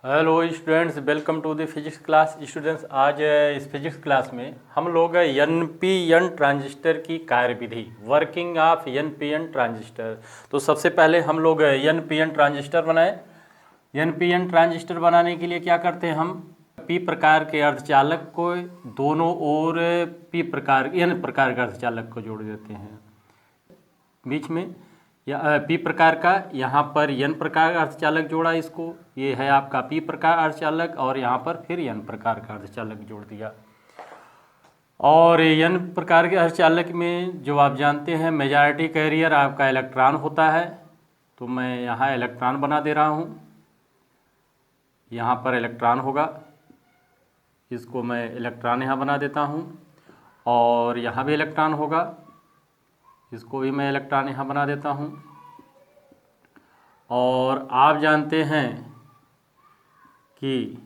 Hello students, welcome to the physics class. Students, आज इस physics class में हम लोग एन ट्रांजिस्टर की कार्यविधि, वर्किंग ऑफ एन ट्रांजिस्टर। तो सबसे पहले हम लोग एन ट्रांजिस्टर बनाए। एन ट्रांजिस्टर बनाने के लिए क्या करते हैं, हम पी प्रकार के अर्धचालक को दोनों ओर एन प्रकार के अर्धचालक को जोड़ देते हैं बीच में, या पी प्रकार का, यहाँ पर एन प्रकार का अर्धचालक जोड़ा इसको, ये है आपका पी प्रकार अर्धचालक, और यहाँ पर फिर एन प्रकार का अर्धचालक जोड़ दिया। और एन प्रकार के अर्धचालक में जो आप जानते हैं मेजॉरिटी कैरियर आपका इलेक्ट्रॉन होता है, तो मैं यहाँ इलेक्ट्रॉन बना दे रहा हूँ। यहाँ पर इलेक्ट्रॉन होगा, इसको मैं इलेक्ट्रॉन यहाँ बना देता हूँ, और यहाँ भी इलेक्ट्रॉन होगा, इसको भी मैं इलेक्ट्रॉन यहाँ बना देता हूँ। और आप जानते हैं कि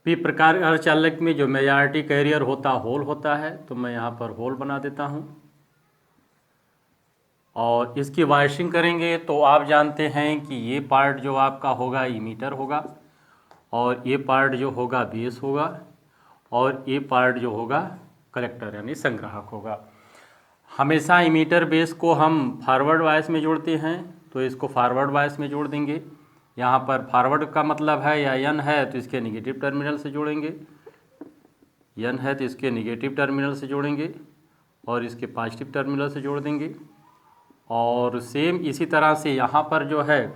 पी प्रकार अर्धचालक में जो मेजॉरिटी कैरियर होता होल होता है, तो मैं यहाँ पर होल बना देता हूँ। और इसकी वायरिंग करेंगे तो आप जानते हैं कि ये पार्ट जो आपका होगा इमीटर होगा, और ये पार्ट जो होगा बेस होगा, और ये पार्ट जो होगा कलेक्टर यानी संग्राहक होगा। हमेशा इमीटर बेस को हम फॉरवर्ड वाइस में जोड़ते हैं, तो इसको फॉरवर्ड वाइस में जोड़ देंगे। यहाँ पर फॉरवर्ड का मतलब है या एन है तो इसके निगेटिव टर्मिनल से जोड़ेंगे, एन है तो इसके निगेटिव टर्मिनल से जोड़ेंगे, और इसके पॉजिटिव टर्मिनल से जोड़ देंगे। और सेम इसी तरह से यहाँ पर जो है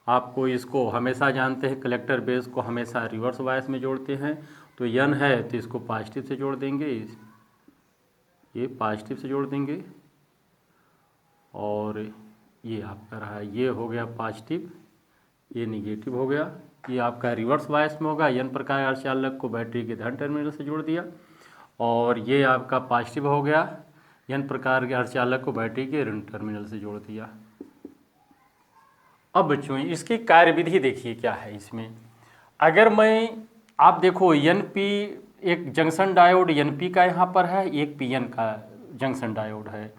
आपको इसको हमेशा जानते हैं कलेक्टर बेस को हमेशा रिवर्स वाइस में जोड़ते हैं, तो एन है तो इसको पॉजिटिव से जोड़ देंगे, ये पॉजिटिव से जोड़ देंगे, और ये आपका रहा, ये हो गया पॉजिटिव, ये निगेटिव हो गया। ये आपका रिवर्स वाइस में होगा, एन प्रकार अर्धचालक को बैटरी के धन टर्मिनल से जोड़ दिया, और ये आपका पॉजिटिव हो गया, एन प्रकार के अर्धचालक को बैटरी के ऋण टर्मिनल से जोड़ दिया। अब बच्चों इसकी कार्यविधि देखिए क्या है इसमें। अगर आप देखो एनपी एक जंक्शन डायोड एनपी का यहाँ पर है, एक पीएन का जंक्शन डायोड है।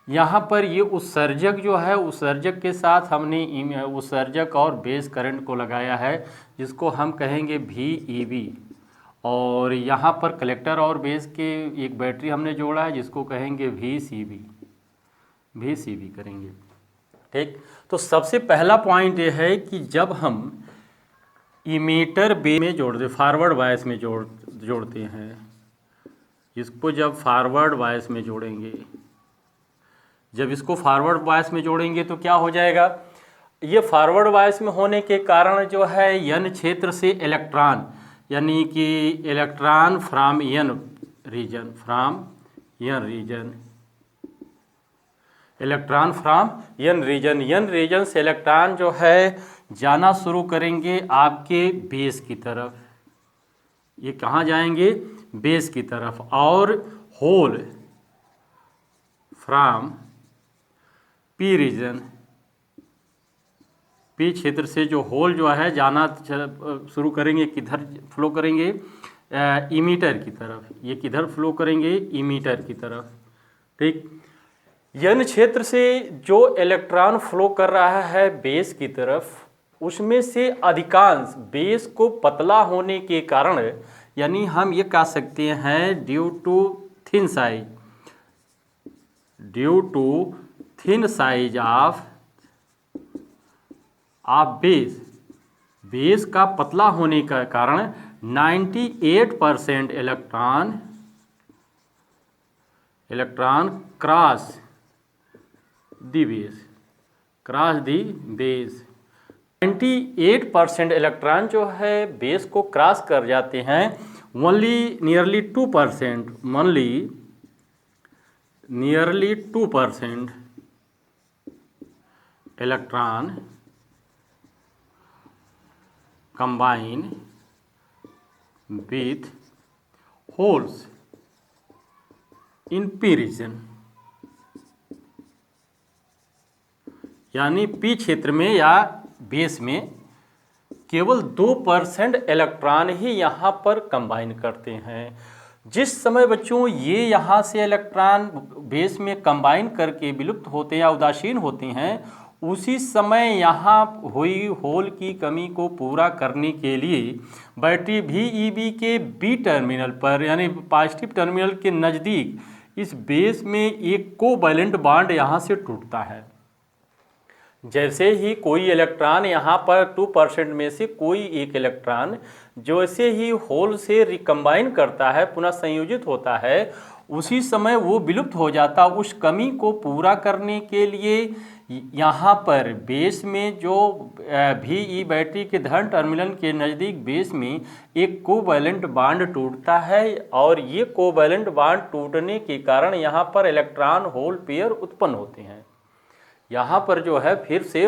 यहाँ पर ये उत्सर्जक जो है, उत्सर्जक के साथ हमने उत्सर्जक और बेस करंट को लगाया है, जिसको हम कहेंगे VEB। और यहाँ पर कलेक्टर और बेस के एक बैटरी हमने जोड़ा है, जिसको कहेंगे VCB करेंगे। ठीक, तो सबसे पहला पॉइंट ये है कि जब हम इमीटर बे में जोड़ते फॉरवर्ड वाइस में जोड़ते हैं, इसको जब फॉरवर्ड वाइस में जोड़ेंगे, जब इसको फॉरवर्ड वाइस में जोड़ेंगे तो क्या हो जाएगा, ये फॉरवर्ड वाइस में होने के कारण जो है एन क्षेत्र से इलेक्ट्रॉन, यानी कि electron from N region, electron from N region से इलेक्ट्रॉन जो है जाना शुरू करेंगे आपके बेस की तरफ। ये कहाँ जाएंगे, बेस की तरफ। और hole from P region, P क्षेत्र से जो होल जो है जाना शुरू करेंगे, किधर फ्लो करेंगे, इमीटर की तरफ। ये किधर फ्लो करेंगे, इमीटर की तरफ। ठीक, एन क्षेत्र से जो इलेक्ट्रॉन फ्लो कर रहा है बेस की तरफ, उसमें से अधिकांश बेस को पतला होने के कारण, यानी हम ये कह सकते हैं due to thin size of base का पतला होने का कारण 98% electron cross the base. 98% electron जो है बेस को क्रॉस कर जाते हैं। Nearly 2% electron combine with holes in P region, यानी पी क्षेत्र में या बेस में केवल 2% इलेक्ट्रॉन ही यहाँ पर कंबाइन करते हैं। जिस समय बच्चों ये यहाँ से इलेक्ट्रॉन बेस में कंबाइन करके विलुप्त होते हैं या उदासीन होते हैं, उसी समय यहाँ हुई होल की कमी को पूरा करने के लिए बैटरी VEB के बी टर्मिनल पर यानी पॉजिटिव टर्मिनल के नज़दीक इस बेस में एक कोवैलेंट बॉन्ड यहाँ से टूटता है। जैसे ही कोई इलेक्ट्रॉन यहाँ पर 2% में से कोई एक इलेक्ट्रॉन जैसे ही होल से रिकम्बाइन करता है, पुनः संयोजित होता है, उसी समय वो विलुप्त हो जाता। उस कमी को पूरा करने के लिए यहाँ पर बेस में जो VE बैटरी के धन टर्मिनल के नज़दीक बेस में एक कोवैलेंट बॉन्ड टूटता है और ये कोवैलेंट बॉन्ड टूटने के कारण यहाँ पर इलेक्ट्रॉन होल पेयर उत्पन्न होते हैं। यहाँ पर जो है फिर से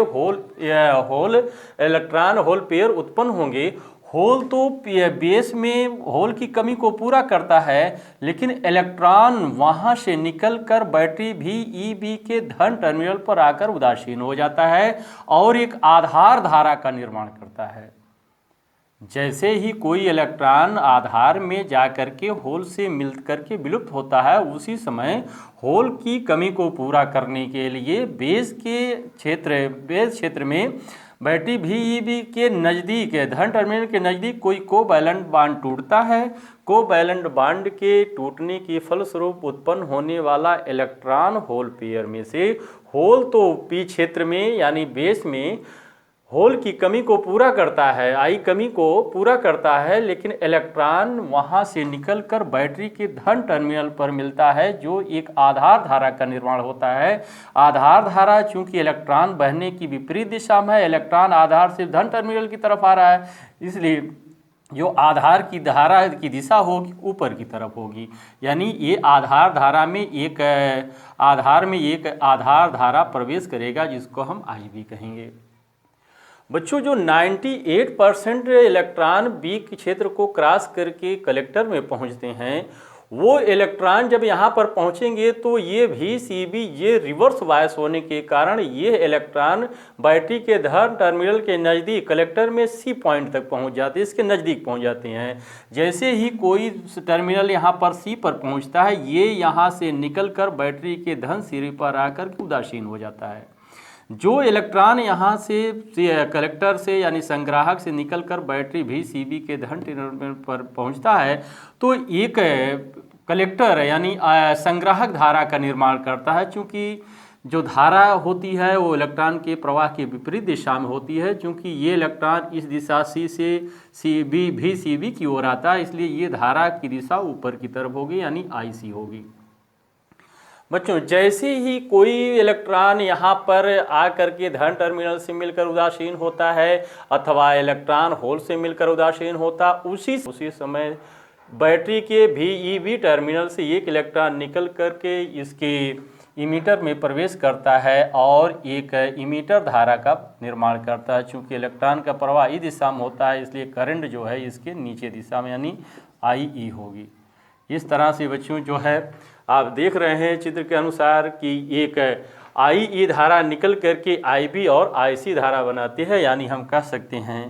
इलेक्ट्रॉन होल पेयर उत्पन्न होंगे। होल तो बेस में होल की कमी को पूरा करता है, लेकिन इलेक्ट्रॉन वहाँ से निकलकर बैटरी VEB के धन टर्मिनल पर आकर उदासीन हो जाता है और एक आधार धारा का निर्माण करता है। जैसे ही कोई इलेक्ट्रॉन आधार में जाकर के होल से मिल करके विलुप्त होता है, उसी समय होल की कमी को पूरा करने के लिए बेस क्षेत्र में बैटरी VEB के नज़दीक धन टर्मिनल के नज़दीक कोई कोवैलेंट बॉन्ड टूटता है। कोवैलेंट बॉन्ड के टूटने के फलस्वरूप उत्पन्न होने वाला इलेक्ट्रॉन होल पेयर में से होल तो पी क्षेत्र में यानी बेस में होल की कमी को पूरा करता है, आई कमी को पूरा करता है, लेकिन इलेक्ट्रॉन वहाँ से निकलकर बैटरी के धन टर्मिनल पर मिलता है, जो एक आधार धारा का निर्माण होता है। आधार धारा चूंकि इलेक्ट्रॉन बहने की विपरीत दिशा में है, इलेक्ट्रॉन आधार से धन टर्मिनल की तरफ आ रहा है, इसलिए जो आधार की धारा की दिशा होगी ऊपर की तरफ होगी। यानी ये आधार धारा में एक आधार धारा प्रवेश करेगा, जिसको हम IB कहेंगे। बच्चों, जो 98% इलेक्ट्रॉन बी क्षेत्र को क्रॉस करके कलेक्टर में पहुंचते हैं, वो इलेक्ट्रॉन जब यहाँ पर पहुँचेंगे तो ये VCB ये रिवर्स बायस होने के कारण ये इलेक्ट्रॉन बैटरी के धन टर्मिनल के नज़दीक कलेक्टर में C पॉइंट तक पहुँच जाते हैं, इसके नज़दीक पहुँच जाते हैं। जैसे ही कोई टर्मिनल यहाँ पर C पर पहुँचता है, ये यहाँ से निकल कर बैटरी के धन सिरे पर आकर उदासीन हो जाता है। जो इलेक्ट्रॉन यहाँ से कलेक्टर से यानी संग्राहक से निकलकर बैटरी VCB के धन टर्मिनल पर पहुँचता है, तो एक कलेक्टर यानी संग्राहक धारा का निर्माण करता है। चूँकि जो धारा होती है वो इलेक्ट्रॉन के प्रवाह के विपरीत दिशा में होती है, क्योंकि ये इलेक्ट्रॉन इस दिशा C से VCB की ओर आता है, इसलिए ये धारा की दिशा ऊपर की तरफ होगी यानी IC होगी। बच्चों, जैसे ही कोई इलेक्ट्रॉन यहाँ पर आकर के धन टर्मिनल से मिलकर उदासीन होता है अथवा इलेक्ट्रॉन होल से मिलकर उदासीन होता, उसी समय बैटरी के VEB टर्मिनल से एक इलेक्ट्रॉन निकल करके इसके इमीटर में प्रवेश करता है और एक इमीटर धारा का निर्माण करता है। चूँकि इलेक्ट्रॉन का प्रवाह इस दिशा में होता है, इसलिए करंट जो है इसके नीचे दिशा में यानी IE होगी। इस तरह से बच्चों जो है आप देख रहे हैं चित्र के अनुसार कि एक IE धारा निकल करके IB और IC धारा बनाती है, यानी हम कह सकते हैं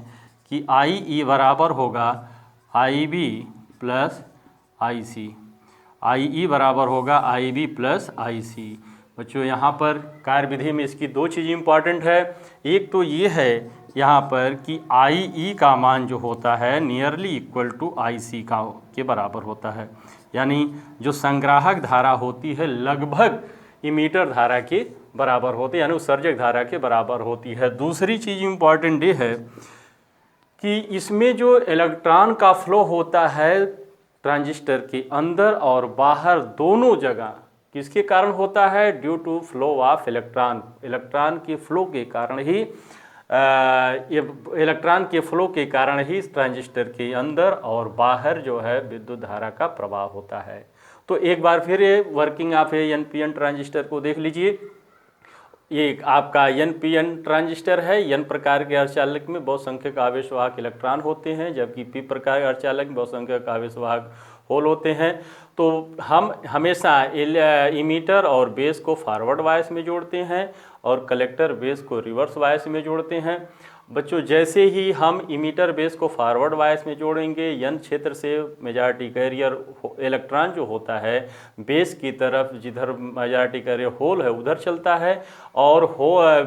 कि IE बराबर होगा IB प्लस IC, IE बराबर होगा IB प्लस IC। बच्चों, यहाँ पर कार्यविधि में इसकी दो चीज़ इम्पॉर्टेंट है। एक तो ये है यहाँ पर कि IE का मान जो होता है नियरली इक्वल टू IC के बराबर होता है, यानी जो संग्राहक धारा होती है लगभग इमीटर धारा के बराबर होती है, यानी उत्सर्जक धारा के बराबर होती है। दूसरी चीज़ इम्पॉर्टेंट ये है कि इसमें जो इलेक्ट्रॉन का फ्लो होता है ट्रांजिस्टर के अंदर और बाहर दोनों जगह, किसके कारण होता है? Due to flow of electron. Electron के फ्लो के कारण ही इलेक्ट्रॉन के फ्लो के कारण ही ट्रांजिस्टर के अंदर और बाहर जो है विद्युत धारा का प्रवाह होता है। तो एक बार फिर ये वर्किंग ऑफ NPN ट्रांजिस्टर को देख लीजिए। ये आपका NPN ट्रांजिस्टर है। N प्रकार के अर्धचालक में बहुसंख्यक आवेशवाहक इलेक्ट्रॉन होते हैं, जबकि P प्रकार के अर्धचालक में बहुसंख्यक आवेशवाहक होल होते हैं। तो हम हमेशा इमीटर और बेस को फॉरवर्ड बायस में जोड़ते हैं और कलेक्टर बेस को रिवर्स बायस में जोड़ते हैं। बच्चों जैसे ही हम इमीटर बेस को फॉरवर्ड बायस में जोड़ेंगे, n क्षेत्र से मेजॉरिटी कैरियर इलेक्ट्रॉन जो होता है बेस की तरफ, जिधर मेजॉरिटी कैरियर होल है उधर चलता है, और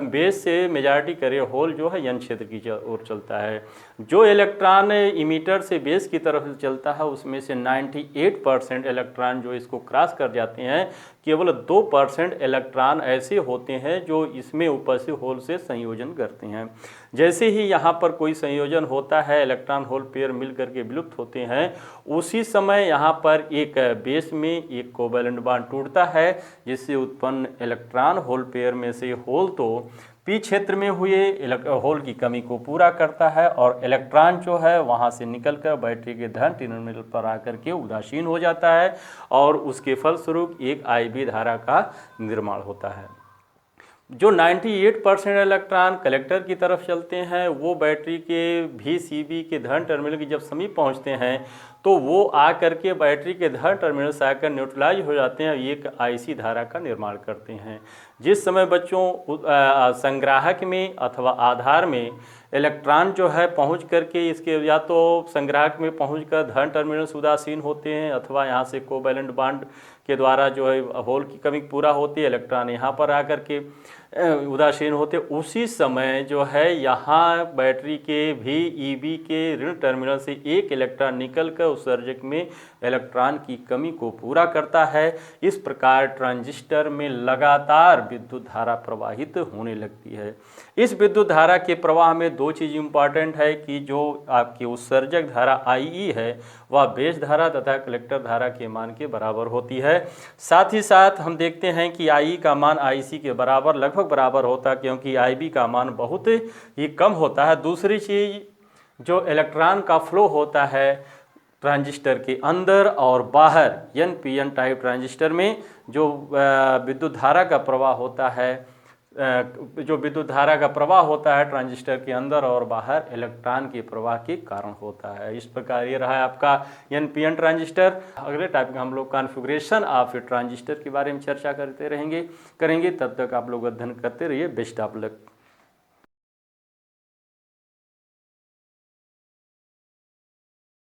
बेस से मेजॉरिटी कैरियर होल जो है n क्षेत्र की ओर चलता है। जो इलेक्ट्रॉन इमीटर से बेस की तरफ चलता है उसमें से 98% इलेक्ट्रॉन जो इसको क्रॉस कर जाते हैं, केवल 2% इलेक्ट्रॉन ऐसे होते हैं जो इसमें उपस्थित होल से संयोजन करते हैं। जैसे ही यहाँ पर कोई संयोजन होता है, इलेक्ट्रॉन होल पेयर मिल करके विलुप्त होते हैं, उसी समय यहाँ पर एक बेस में एक कोवैलेंट बॉन्ड टूटता है, जिससे उत्पन्न इलेक्ट्रॉन होल पेयर में से होल तो पी क्षेत्र में हुए होल की कमी को पूरा करता है, और इलेक्ट्रॉन जो है वहाँ से निकलकर बैटरी के धन टर्मिनल पर आकर के उदासीन हो जाता है, और उसके फलस्वरूप एक IV धारा का निर्माण होता है। जो 98% इलेक्ट्रॉन कलेक्टर की तरफ चलते हैं वो बैटरी के VCB के धन टर्मिनल के जब समीप पहुंचते हैं तो वो आकर के बैटरी के धन टर्मिनल से आकर न्यूट्रलाइज हो जाते हैं, एक IC धारा का निर्माण करते हैं। जिस समय बच्चों संग्राहक में अथवा आधार में इलेक्ट्रॉन जो है पहुंच करके इसके या तो संग्राहक में पहुंचकर धन टर्मिनल से उदासीन होते हैं, अथवा यहाँ से कोवैलेंट बॉन्ड के द्वारा जो है होल की कमी पूरा होती है, इलेक्ट्रॉन यहाँ पर आकर के उदासीन होते, उसी समय जो है यहाँ बैटरी के VEB के ऋण टर्मिनल से एक इलेक्ट्रॉन निकलकर उत्सर्जक में इलेक्ट्रॉन की कमी को पूरा करता है। इस प्रकार ट्रांजिस्टर में लगातार विद्युत धारा प्रवाहित होने लगती है। इस विद्युत धारा के प्रवाह में दो चीज़ इम्पॉर्टेंट है कि जो आपकी उत्सर्जक धारा IE है वह बेस धारा तथा कलेक्टर धारा के मान के बराबर होती है। साथ ही साथ हम देखते हैं कि IE का मान IC के बराबर लगभग बराबर होता है, क्योंकि IB का मान बहुत ही कम होता है। दूसरी चीज़, जो इलेक्ट्रॉन का फ्लो होता है ट्रांजिस्टर के अंदर और बाहर, NPN टाइप ट्रांजिस्टर में जो विद्युत धारा का प्रवाह होता है, ट्रांजिस्टर के अंदर और बाहर इलेक्ट्रॉन के प्रवाह के कारण होता है। इस प्रकार ये रहा है आपका NPN ट्रांजिस्टर। अगले टॉपिक में हम लोग कॉन्फ़िगरेशन ऑफ ट्रांजिस्टर के बारे में चर्चा करेंगे। तब तक आप लोग अध्ययन करते रहिए। Best of luck.